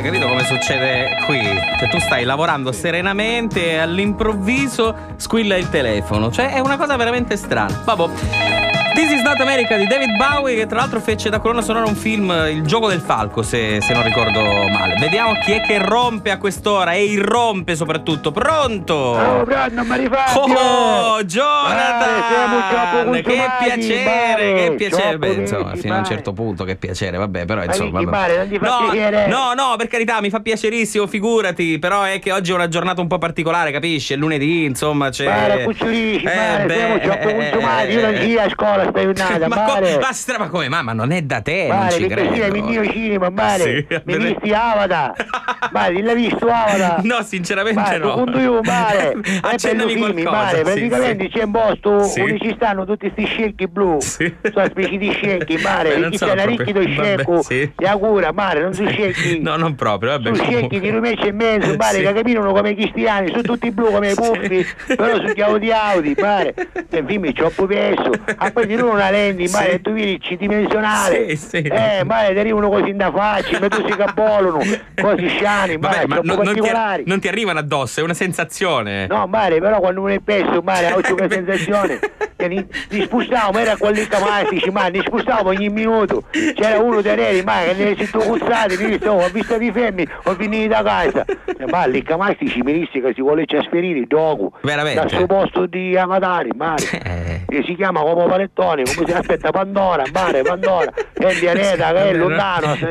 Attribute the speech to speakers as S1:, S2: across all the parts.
S1: Cioè, capito come succede qui? Cioè, tu stai lavorando serenamente e all'improvviso squilla il telefono. Cioè, è una cosa veramente strana. Vabbè. This is Not America di David Bowie, che tra l'altro fece da colonna sonora un film, Il gioco del falco, se non ricordo male. Vediamo chi è che rompe a quest'ora e irrompe soprattutto. Pronto?
S2: Oh, non mi rifatti!
S1: Oh, Jonathan! Che piacere, che piacere. Beh, insomma, fino a un certo punto che piacere, vabbè, però insomma.
S2: Mare, non ti fa piacere?
S1: No, per carità, mi fa piacerissimo, figurati. Però è che oggi è una giornata un po' particolare, capisci? È lunedì, insomma, c'è.
S2: Mare, cucciolici, siamo troppo consumati, io non ci a scuola. Ma
S1: come? Ma non è da te,
S2: mare,
S1: non ci credo.
S2: Sì, il mio cinema, mare.
S1: Sì,
S2: mi visti Avatar. Mare, l'hai visto Avatar?
S1: No, sinceramente
S2: mare,
S1: no.
S2: Secondo io, mare.
S1: Accennami qualcosa.
S2: Mare, praticamente c'è un posto
S1: sì,
S2: dove ci stanno tutti questi scelchi blu.
S1: Sì.
S2: Sono specie di scelchi, mare.
S1: Beh,
S2: chi c'è una ricchito scelco,
S1: sì,
S2: ti augura, mare, non sono scelchi.
S1: No, non proprio, vabbè.
S2: Sono scelchi di rumecce e mezzo, mare,
S1: sì,
S2: che camminano come i cristiani, sono tutti blu come i puffi, però sono chiavo di Audi, mare. E infine troppo peso. Ah, poi di loro una lente, mare, tu vedi C-dimensionale.
S1: Sì.
S2: Mare, ti arrivano così da faccia, ma tu si cabolano, così sciani, mare, troppo particolari.
S1: Non ti arrivano addosso, è una sensazione.
S2: No, mare, però quando uno è peso, mare, ho una sensazione. Ni spostavo, ma era quelli camatici, ma ni spostavo ogni minuto. C'era uno dei neri, ma che ne si cuzzati, mi disse, ho visto di femmi, ho finito da casa. Ma lì camatici mi disse che si vuole trasferire dopo.
S1: Veramente?
S2: Dal suo posto di Amatari, mare. E si chiama come Panettone, come si aspetta Pandora, mare, Pandora. È il pianeta che è lontano.
S1: Sì,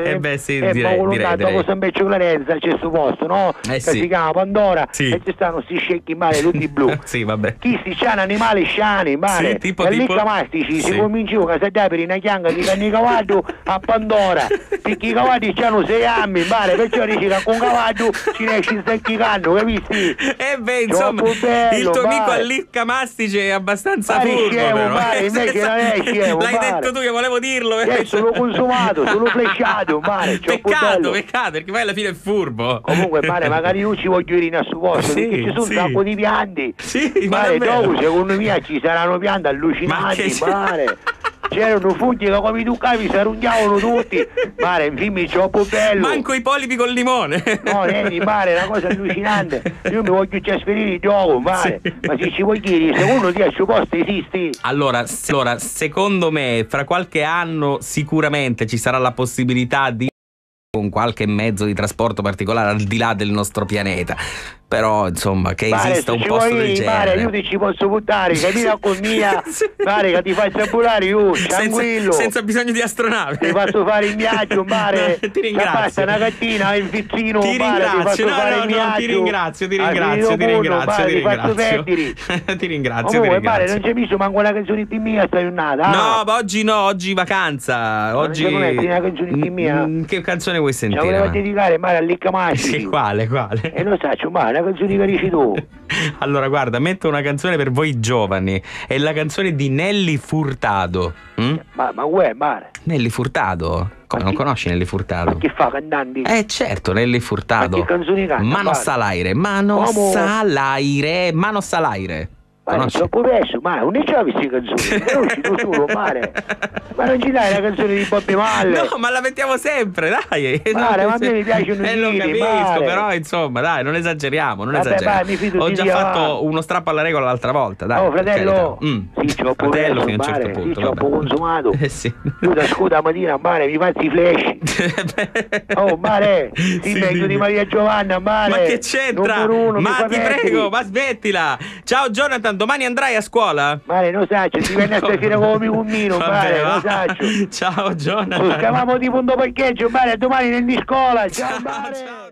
S2: è
S1: direi,
S2: poco lontano, dopo San Beccio Clarenza c'è questo posto, no? Che si chiama Pandora.
S1: Sì.
S2: E ci stanno sti scecchi mare, tutti blu.
S1: Sì, vabbè.
S2: Chi si c'hanno animali sciani, mare.
S1: Sì, tipo,
S2: e lì camastici si cominciò che si dà per una chianga di canni cavallo a Pandora. Perché i cavalli c'hanno 6 anni, mare, perciò dici che con cavallo ci ne esci secchi canno, capisci?
S1: Beh, insomma, bello, il tuo amico all'Icca Mastice è abbastanza furbo, però.
S2: Invece non è scemo,
S1: l'hai detto tu che volevo dirlo.
S2: Sono consumato, sono flesciato, mare.
S1: Peccato, perché poi alla fine è furbo.
S2: Comunque, mare, magari io ci voglio irine a suo posto, perché ci sono un sacco di pianti.
S1: Sì,
S2: mare, dopo, secondo me, ci saranno piante allucinanti, mare. C'erano funghi che come tu capi si arruggiavano tutti, mare, infine troppo bello.
S1: Manco i polipi col limone.
S2: No, mare, è una cosa allucinante. Io mi voglio trasferire il gioco, mare. Sì. Ma se ci vuoi dire, secondo te al suo posto esisti?
S1: Allora, secondo me, fra qualche anno sicuramente ci sarà la possibilità di con qualche mezzo di trasporto particolare al di là del nostro pianeta. Però, insomma, che esista un posto del genere.
S2: Mare, io ti ci posso buttare, cammina con mia, mare, che ti fai sabulare io, tranquillo.
S1: Senza bisogno di astronave.
S2: Ti faccio fare il viaggio, mare.
S1: Ti ringrazio.
S2: Basta una gattina, un fizzino,
S1: ti
S2: mare, ti faccio fare il viaggio.
S1: Ti ringrazio. Ti ringrazio.
S2: Mare, non c'è visto manco una canzone di mia sta giornata.
S1: No, ma oggi no, oggi vacanza. Oggi
S2: non è una canzone di mia.
S1: Che canzone vuoi sentire?
S2: La volevo dedicare, mare, all'Icca Mastici.
S1: Sì, quale?
S2: E lo saccio, mare, una canzone che dici tu.
S1: Allora, guarda, metto una canzone per voi giovani. È la canzone di Nelly Furtado.
S2: Ma uè, mare.
S1: Nelly Furtado? Come, non conosci Nelly Furtado?
S2: Ma che fa cantanti?
S1: Certo, Nelly Furtado.
S2: Ma che canzoni canta?
S1: Mano Salaire.
S2: Ma troppo perso, ma non c'è queste canzoni, non ci solo, mare. Ma non ci dai la canzone di Bobby Malle?
S1: No, ma la mettiamo sempre, dai.
S2: Mare, ma a me mi piacciono i
S1: lo capisco,
S2: mare.
S1: Però insomma, dai, non esageriamo,
S2: Vai, mi fido
S1: Ho già fatto uno strappo alla regola l'altra volta, dai.
S2: Oh, fratello,
S1: sì,
S2: troppo
S1: fratello
S2: perso,
S1: fino a un certo
S2: mare,
S1: punto.
S2: Sì, troppo consumato.
S1: Sì.
S2: Tu da scuda mattina, mare, mi fai i flash. Oh, mare, sì, meglio di Maria Giovanna, mare.
S1: Ma che c'entra? Ma ti prego, ma smettila. Ciao Jonathan, domani andrai a scuola?
S2: Mare, non saccio, ti viene a stasera come un mino, mare, non saccio.
S1: Ciao Jonathan.
S2: Scavamo di punto parcheggio, mare, domani nel di scuola. Ciao, mare.